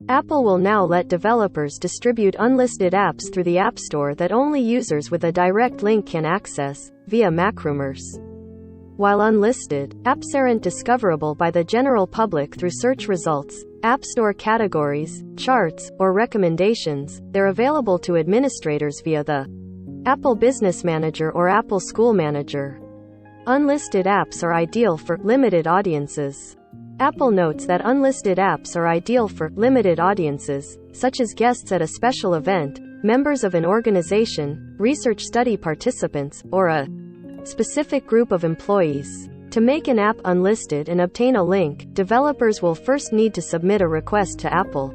Apple will now let developers distribute unlisted apps through the App Store that only users with a direct link can access, via macrumors. While unlisted, apps aren't discoverable by the general public through search results, App Store categories, charts, or recommendations, they're available to administrators via the Apple Business Manager or Apple School Manager. Unlisted apps are ideal for limited audiences. Apple notes that unlisted apps are ideal for limited audiences, such as guests at a special event, members of an organization, research study participants, or a specific group of employees. To make an app unlisted and obtain a link, developers will first need to submit a request to Apple.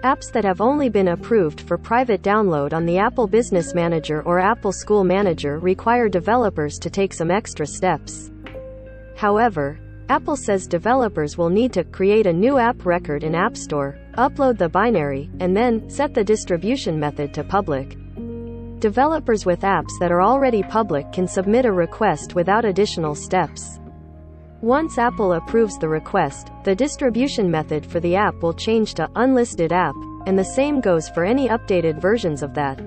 Apps that have only been approved for private download on the Apple Business Manager or Apple School Manager require developers to take some extra steps. However, Apple says developers will need to create a new app record in App Store, upload the binary, and then set the distribution method to public. Developers with apps that are already public can submit a request without additional steps. Once Apple approves the request, the distribution method for the app will change to unlisted app, and the same goes for any updated versions of that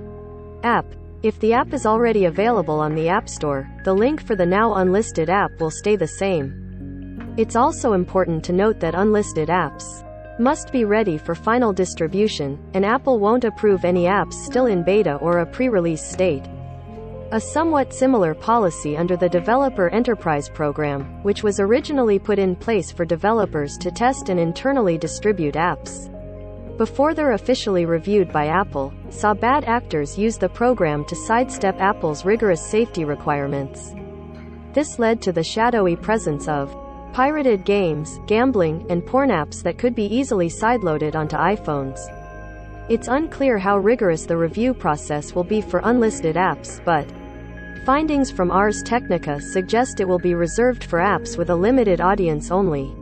app. If the app is already available on the App Store, the link for the now unlisted app will stay the same. It's also important to note that unlisted apps must be ready for final distribution, and Apple won't approve any apps still in beta or a pre-release state. A somewhat similar policy under the Developer Enterprise Program, which was originally put in place for developers to test and internally distribute apps before they're officially reviewed by Apple, saw bad actors use the program to sidestep Apple's rigorous safety requirements. This led to the shadowy presence of pirated games, gambling, and porn apps that could be easily sideloaded onto iPhones. It's unclear how rigorous the review process will be for unlisted apps, but findings from Ars Technica suggest it will be reserved for apps with a limited audience only.